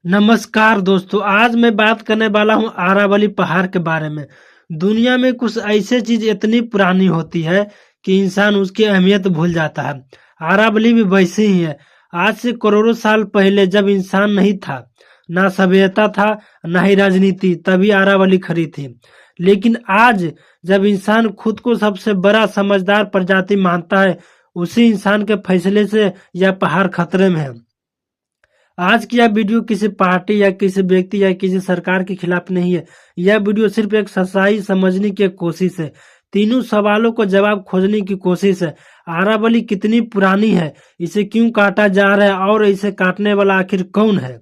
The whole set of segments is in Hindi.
नमस्कार दोस्तों, आज मैं बात करने वाला हूँ आरावली पहाड़ के बारे में। दुनिया में कुछ ऐसे चीज इतनी पुरानी होती है कि इंसान उसकी अहमियत भूल जाता है। आरावली भी वैसे ही है। आज से करोड़ों साल पहले जब इंसान नहीं था, ना सभ्यता था, ना ही राजनीति, तभी आरावली खड़ी थी। लेकिन आज जब इंसान खुद को सबसे बड़ा समझदार प्रजाति मानता है, उसी इंसान के फैसले से यह पहाड़ खतरे में है। आज की यह वीडियो किसी पार्टी या किसी व्यक्ति या किसी सरकार के खिलाफ नहीं है। यह वीडियो सिर्फ एक सच्चाई समझने की कोशिश है। तीनों सवालों को जवाब खोजने की कोशिश है। आरावली कितनी पुरानी है, इसे क्यों काटा जा रहा है और इसे काटने वाला आखिर कौन है?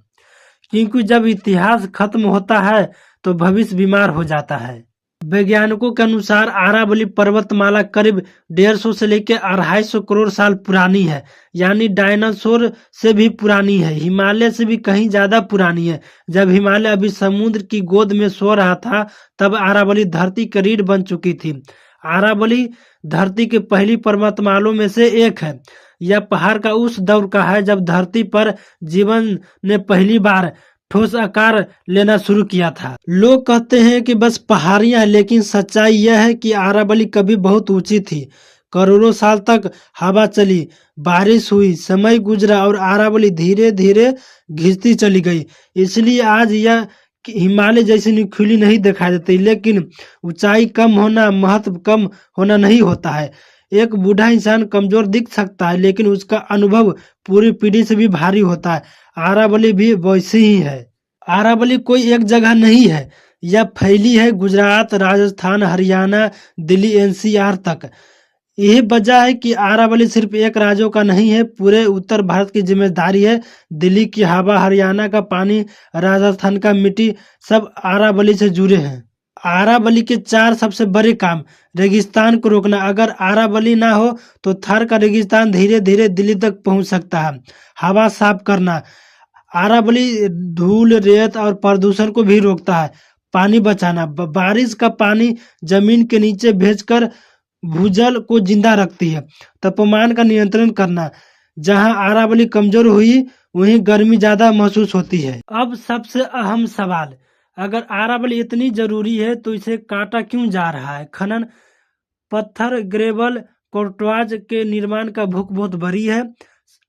क्योंकि जब इतिहास खत्म होता है तो भविष्य बीमार हो जाता है। वैज्ञानिकों के अनुसार आरावली पर्वतमाला करीब 150 से लेकर 250 करोड़ साल पुरानी है, यानी डायनासोर से भी पुरानी है। हिमालय से भी कहीं ज्यादा पुरानी है। जब हिमालय अभी समुद्र की गोद में सो रहा था, तब आरावली धरती की रीढ़ बन चुकी थी। आरावली धरती की पहली पर्वतमालाओं में से एक है। यह पहाड़ का उस दौर का है जब धरती पर जीवन ने पहली बार ठोस आकार लेना शुरू किया था। लोग कहते हैं कि बस पहाड़ियां हैं, लेकिन सच्चाई यह है कि आरावली कभी बहुत ऊंची थी। करोड़ों साल तक हवा चली, बारिश हुई, समय गुजरा और आरावली धीरे धीरे घिसती चली गई। इसलिए आज यह हिमालय जैसी नुकीली नहीं दिखाई देती, लेकिन ऊंचाई कम होना, महत्व कम होना नहीं होता है। एक बूढ़ा इंसान कमजोर दिख सकता है, लेकिन उसका अनुभव पूरी पीढ़ी से भी भारी होता है। आरावली भी वैसी ही है। आरावली कोई एक जगह नहीं है, यह फैली है गुजरात, राजस्थान, हरियाणा, दिल्ली, एनसीआर तक। यही वजह है कि आरावली सिर्फ एक राज्यों का नहीं है, पूरे उत्तर भारत की जिम्मेदारी है। दिल्ली की हवा, हरियाणा का पानी, राजस्थान का मिट्टी, सब आरावली से जुड़े हैं। आरावली के 4 सबसे बड़े काम: रेगिस्तान को रोकना। अगर आरावली ना हो तो थार का रेगिस्तान धीरे धीरे दिल्ली तक पहुंच सकता है। हवा साफ करना। आरावली धूल, रेत और प्रदूषण को भी रोकता है। पानी बचाना। बारिश का पानी जमीन के नीचे भेजकर भूजल को जिंदा रखती है। तापमान का नियंत्रण करना। जहां आरावली कमजोर हुई, वहीं गर्मी ज्यादा महसूस होती है। अब सबसे अहम सवाल, अगर आरावली इतनी जरूरी है तो इसे काटा क्यों जा रहा है? खनन, पत्थर, ग्रेवल, कोर्टवाज के निर्माण का भूख बहुत बड़ी है।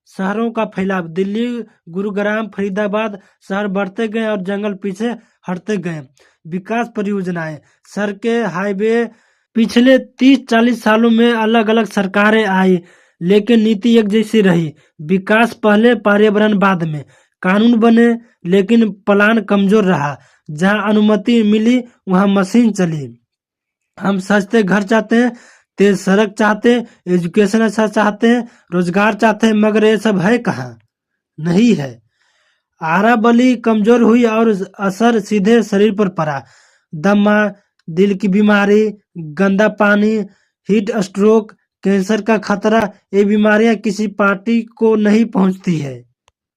शहरों का फैलाव। दिल्ली, गुरुग्राम, फरीदाबाद शहर बढ़ते गए और जंगल पीछे हटते गए। विकास परियोजनाएं, सड़कें, हाईवे। पिछले 30-40 सालों में अलग अलग सरकारें आई, लेकिन नीति एक जैसी रही। विकास पहले, पर्यावरण बाद में। कानून बने, लेकिन प्लान कमजोर रहा। जहां अनुमति मिली वहां मशीन चली। हम सस्ते घर चाहते हैं, तेज सड़क चाहते हैं, एजुकेशन अच्छा चाहते हैं, रोजगार चाहते हैं, मगर ये सब है कहाँ? नहीं है। आरावली कमजोर हुई और असर सीधे शरीर पर पड़ा। दमा, दिल की बीमारी, गंदा पानी, हीट स्ट्रोक, कैंसर का खतरा। ये बीमारियां किसी पार्टी को नहीं पहुंचती है।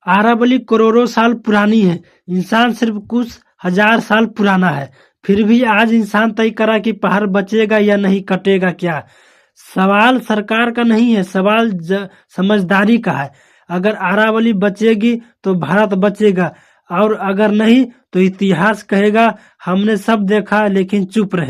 आरावली करोड़ों साल पुरानी है, इंसान सिर्फ कुछ हजार साल पुराना है। फिर भी आज इंसान तय करा कि पहाड़ बचेगा या नहीं, कटेगा क्या? सवाल सरकार का नहीं है, सवाल समझदारी का है। अगर आरावली बचेगी तो भारत बचेगा, और अगर नहीं तो इतिहास कहेगा हमने सब देखा लेकिन चुप रहे।